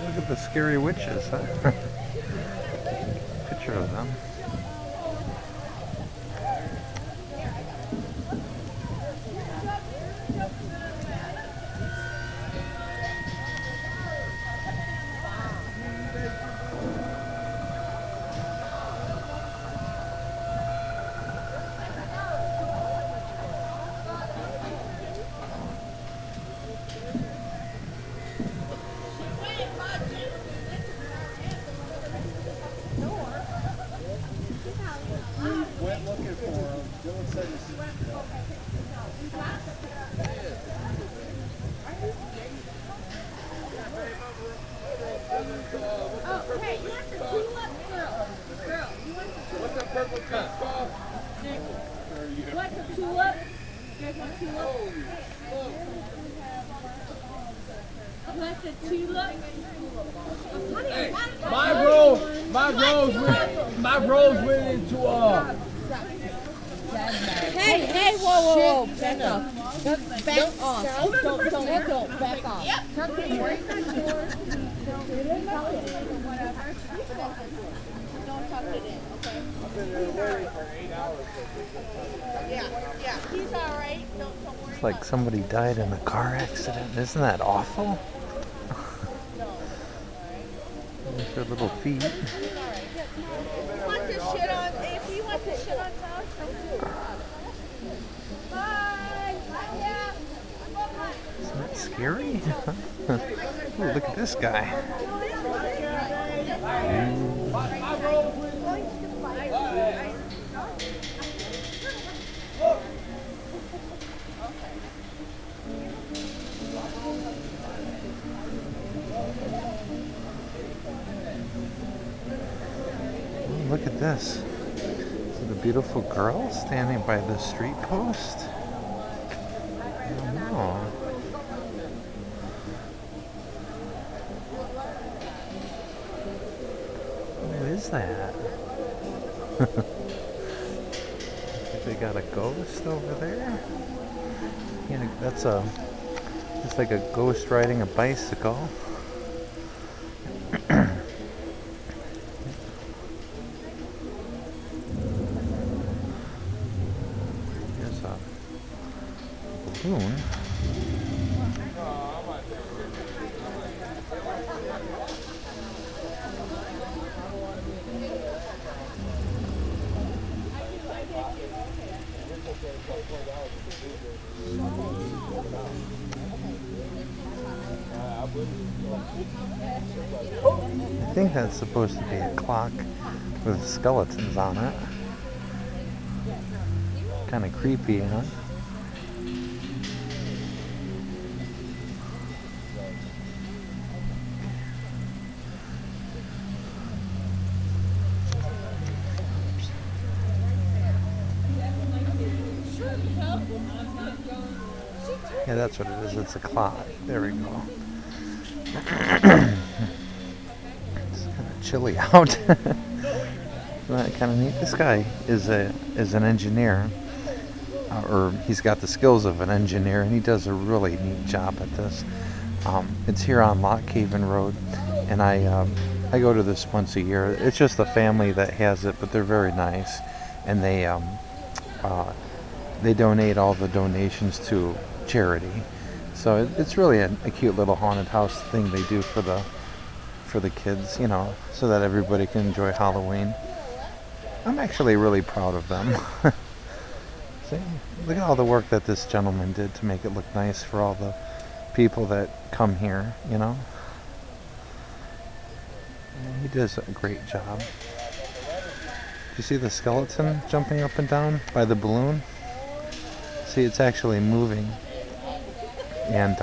Look at the scary witches, huh? Picture of them. Hey, my rose went into Hey, whoa, back off. Back off. Don't back off. Yep. Don't tuck it in, okay? I've been there waiting for 8 hours. Yeah, he's all right. Don't worry. It's like somebody died in a car accident. Isn't that awful? There's their little feet. Want to shit on? If you want to shit on Josh, bye. Yeah. Isn't that scary? Ooh, look at this guy. Look at this. Is it a beautiful girl standing by the street post? I don't know. What is that? They got a ghost over there? Yeah, it's like a ghost riding a bicycle. Balloon. I think that's supposed to be a clock with skeletons on it. Kind of creepy, huh? Yeah, that's what it is. It's a clock. There we go. It's kind of chilly out. Kind of neat. This guy is an engineer, or he's got the skills of an engineer, and he does a really neat job at this. It's here on Lochaven Road, and I go to this once a year. It's just a family that has it, but they're very nice, and they donate all the donations to charity. So it's really a cute little haunted house thing they do for the kids, you know, so that everybody can enjoy Halloween. I'm actually really proud of them. See, look at all the work that this gentleman did to make it look nice for all the people that come here, you know. And he does a great job. You see the skeleton jumping up and down by the balloon? See, it's actually moving. And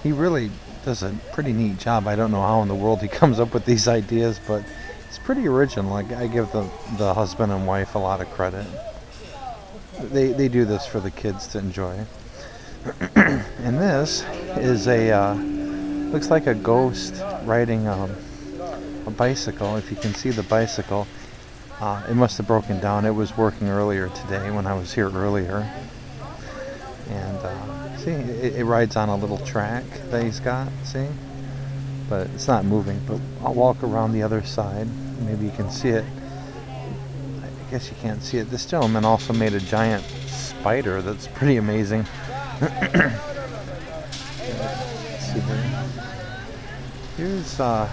he really does a pretty neat job. I don't know how in the world he comes up with these ideas, but it's pretty original. Like, I give the husband and wife a lot of credit. They do this for the kids to enjoy. And this is looks like a ghost riding a bicycle. If you can see the bicycle, it must have broken down. It was working earlier today when I was here earlier. And see, it rides on a little track that he's got, see? But it's not moving. But I'll walk around the other side. Maybe you can see it. I guess you can't see it. This gentleman also made a giant spider that's pretty amazing. Let's see here. Here's a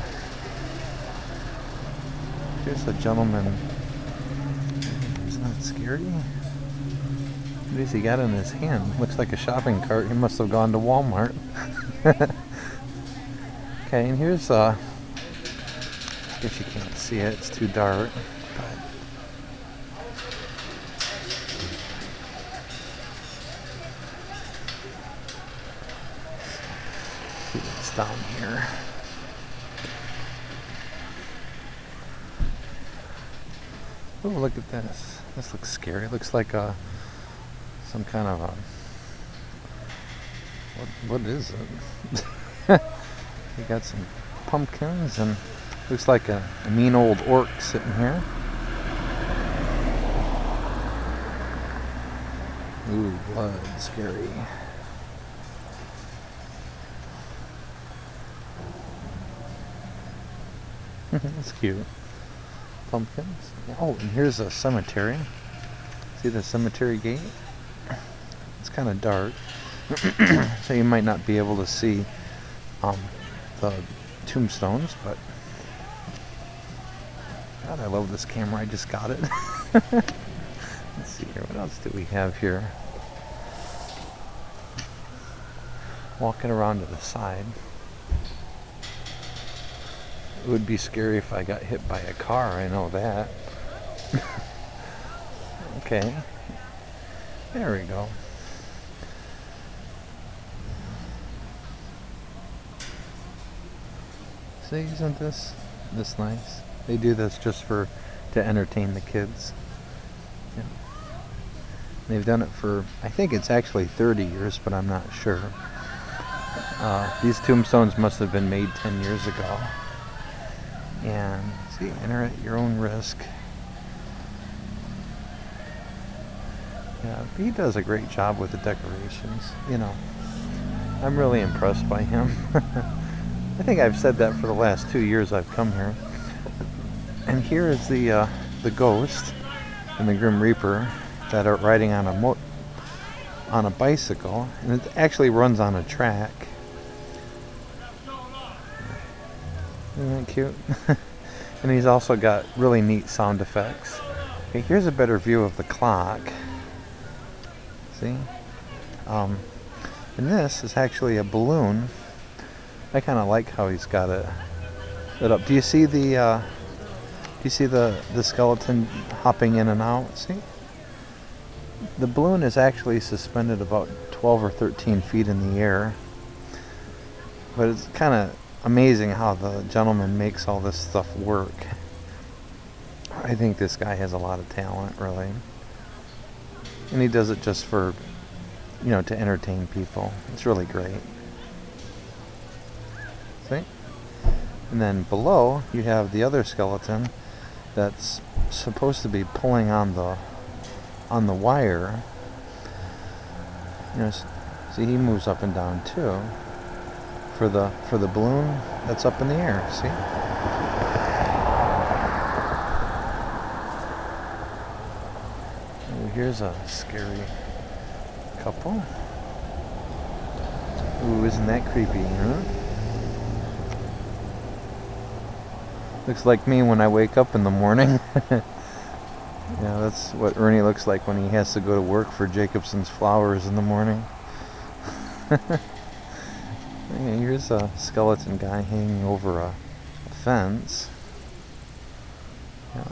gentleman. Isn't that scary? What does he got in his hand? Looks like a shopping cart. He must have gone to Walmart. Okay, and here's I guess you can't see it. It's too dark. See what's down here. Oh, look at this. This looks scary. It looks like some kind of a... What is it? We got some pumpkins and looks like a mean old orc sitting here. Ooh, blood, scary. That's cute. Pumpkins. Oh, and here's a cemetery. See the cemetery gate? It's kind of dark, so you might not be able to see the tombstones, but God, I love this camera. I just got it. Let's see here. What else do we have here? Walking around to the side. It would be scary if I got hit by a car, I know that. Okay. There we go. See, isn't this nice? They do this just to entertain the kids. Yeah. They've done it for, I think it's actually 30 years, but I'm not sure. These tombstones must have been made 10 years ago. And see, enter at your own risk. Yeah, he does a great job with the decorations. You know, I'm really impressed by him. I think I've said that for the last 2 years I've come here. And here is the ghost and the Grim Reaper that are riding on a bicycle, and it actually runs on a track. Isn't that cute? And he's also got really neat sound effects. Okay, here's a better view of the clock. See? And this is actually a balloon. I kind of like how he's got it lit up. Do you see the skeleton hopping in and out? See? The balloon is actually suspended about 12 or 13 feet in the air. But it's kind of amazing how the gentleman makes all this stuff work. I think this guy has a lot of talent, really. And he does it just for, you know, to entertain people. It's really great. See? And then below, you have the other skeleton that's supposed to be pulling on the wire. You know, see, he moves up and down too. For the balloon that's up in the air, see? Ooh, here's a scary couple. Ooh, isn't that creepy, huh? Looks like me when I wake up in the morning. Yeah, that's what Ernie looks like when he has to go to work for Jacobson's Flowers in the morning. Okay, here's a skeleton guy hanging over a fence. Yeah,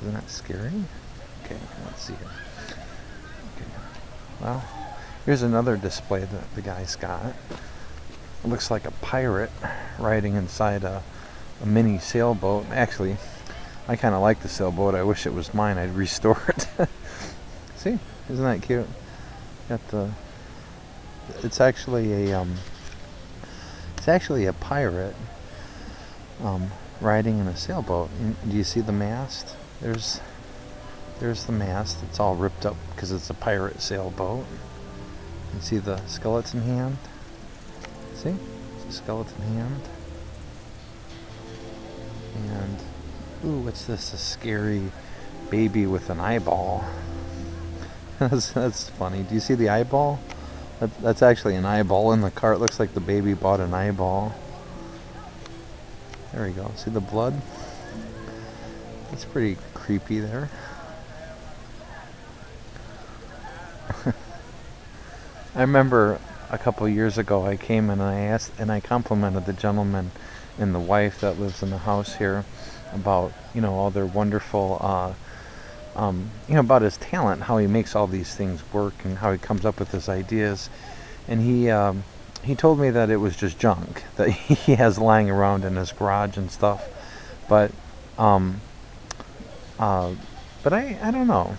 isn't that scary? Okay, let's see here. Okay, well, here's another display that the guy's got. It looks like a pirate riding inside a mini sailboat. Actually, I kind of like the sailboat. I wish it was mine. I'd restore it. See, isn't that cute? Got the. It's actually a pirate riding in a sailboat. Do you see the mast? There's the mast. It's all ripped up because it's a pirate sailboat. You see the skeleton hand? See? It's a skeleton hand. And, ooh, what's this? A scary baby with an eyeball. That's funny. Do you see the eyeball? That's actually an eyeball in the cart. Looks like the baby bought an eyeball. There we go. See the blood? That's pretty creepy there. I remember a couple years ago I came and I complimented the gentleman and the wife that lives in the house here about, all their wonderful, about his talent, how he makes all these things work and how he comes up with his ideas. And he told me that it was just junk that he has lying around in his garage and stuff. But I don't know.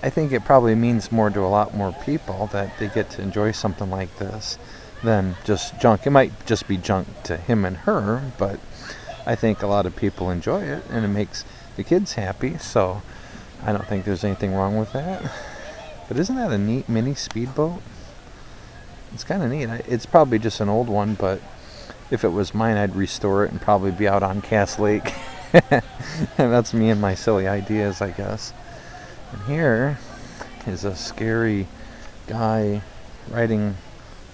I think it probably means more to a lot more people that they get to enjoy something like this than just junk. It might just be junk to him and her, but I think a lot of people enjoy it and it makes the kids happy, so I don't think there's anything wrong with that. But isn't that a neat mini speedboat? It's kind of neat. It's probably just an old one, but if it was mine, I'd restore it and probably be out on Cass Lake. And that's me and my silly ideas, I guess. And here is a scary guy riding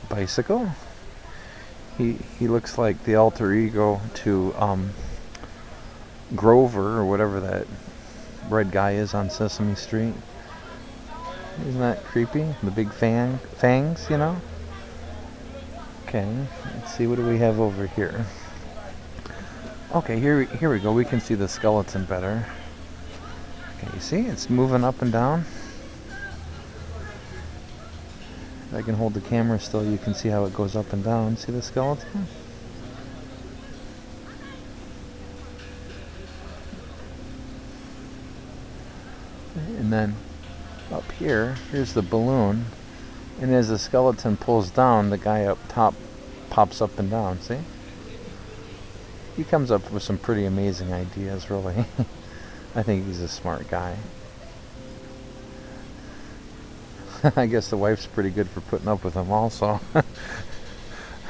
a bicycle. He looks like the alter ego to Grover or whatever that red guy is on Sesame Street. Isn't that creepy? The big fangs, Okay, let's see, what do we have over here? Okay, here we go. We can see the skeleton better. Okay, you see, it's moving up and down. If I can hold the camera still, you can see how it goes up and down. See the skeleton? And then up here's the balloon. And as the skeleton pulls down, the guy up top pops up and down, see? He comes up with some pretty amazing ideas, really. I think he's a smart guy. I guess the wife's pretty good for putting up with him also.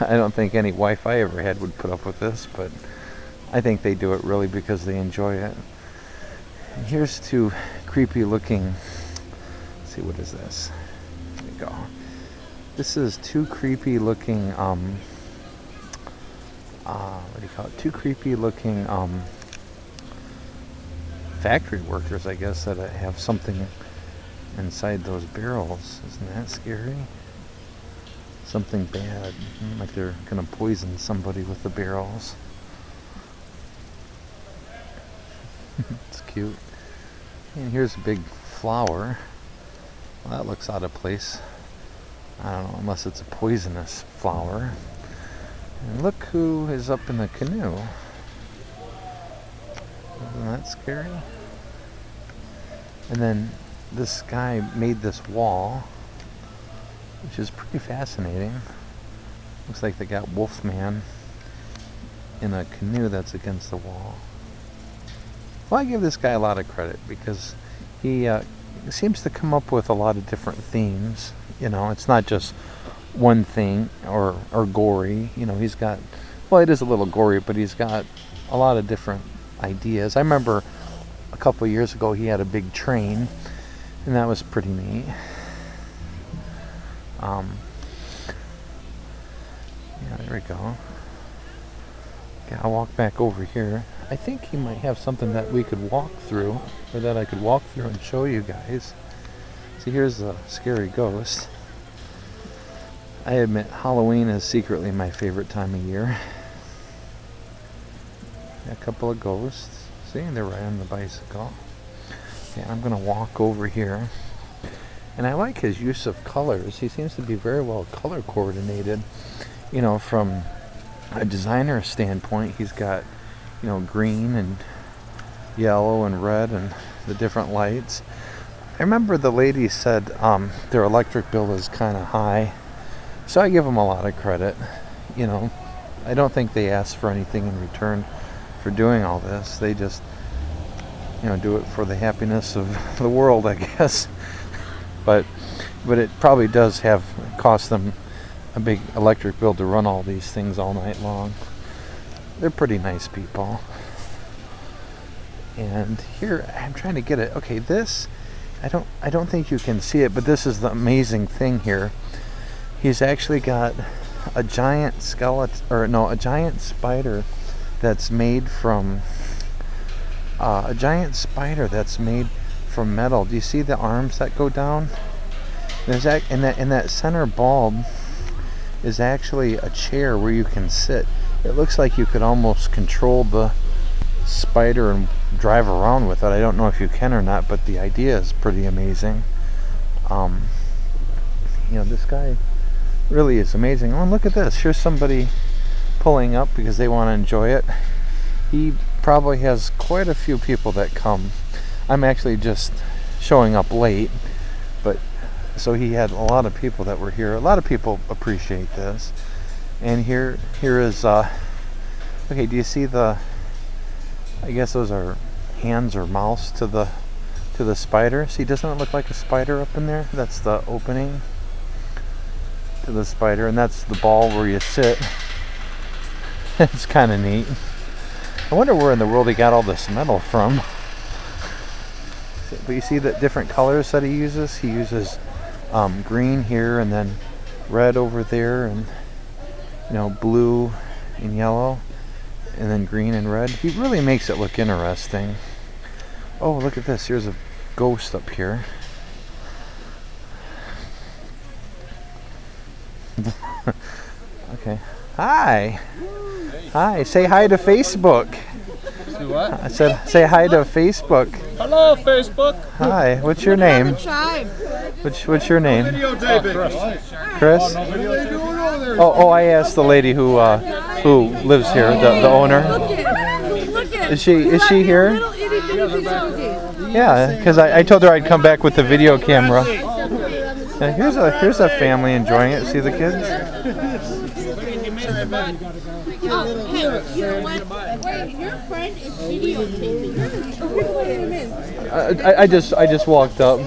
I don't think any wife I ever had would put up with this, but I think they do it really because they enjoy it. And here's two creepy looking, let's see, what is this? There we go. This is two creepy looking, what do you call it? Two creepy looking, factory workers, I guess, that have something inside those barrels. Isn't that scary? Something bad, like they're gonna poison somebody with the barrels. It's cute. And here's a big flower. Well, that looks out of place. I don't know, unless it's a poisonous flower. And look who is up in the canoe. Isn't that scary? And then this guy made this wall, which is pretty fascinating. Looks like they got Wolfman in a canoe that's against the wall. Well, I give this guy a lot of credit because he seems to come up with a lot of different themes. It's not just one thing or gory. He's got, well, it is a little gory, but he's got a lot of different ideas. I remember a couple years ago he had a big train, and that was pretty neat. Yeah, there we go. Okay, I'll walk back over here. I think he might have something that we could walk through, or that I could walk through and show you guys. See, here's a scary ghost. I admit Halloween is secretly my favorite time of year. A couple of ghosts. See, they're right on the bicycle. Okay, I'm gonna walk over here. And here's the scary ghost. I admit Halloween is secretly my favorite time of year. A couple of ghosts. See, they're right on the bicycle. Okay, I'm gonna walk over here. And here's the scary ghost. See, they're right on the bicycle. And here's the scary ghost. And I like his use of colors. He seems to be very well color coordinated. You know, from a designer standpoint, he's got, you know, green and yellow and red and the different lights. I remember the lady said their electric bill is kind of high, so I give them a lot of credit. You know, I don't think they ask for anything in return for doing all this. They just, you know, do it for the happiness of the world, I guess. But it probably does cost them a big electric bill to run all these things all night long. They're pretty nice people. And here, I'm trying to get it. Okay, this, I don't think you can see it, but this is the amazing thing here. He's actually got a giant a giant spider that's made from metal. Do you see the arms that go down? There's in that center bulb is actually a chair where you can sit. It looks like you could almost control the spider and drive around with it. I don't know if you can or not, but the idea is pretty amazing. You know, this guy really is amazing. Oh, and look at this. Here's somebody pulling up because they want to enjoy it. He probably has quite a few people that come. I'm actually just showing up late, but so he had a lot of people that were here. A lot of people appreciate this. And here is okay, do you see the, I guess those are hands or mouths to the spider. See, doesn't it look like a spider up in there? That's the opening to the spider, and that's the ball where you sit. It's kind of neat. I wonder where in the world he got all this metal from. But you see the different colors that he uses? He uses green here, and then red over there, and, you know, blue and yellow, and then green and red. He really makes it look interesting. Oh, look at this. Here's a ghost up here. Okay. Hi. Hi. Say hi to Facebook. Do what? I said, say hi to Facebook. Hello, Facebook. Hi. What's your name? What's your name? Chris. Oh, I asked the lady who lives here, the owner. Is she here? Yeah, because I told her I'd come back with the video camera. And here's a family enjoying it. See the kids? Oh, hey, you know what? Wait, your friend is videotaping. Wait a minute. I just walked up.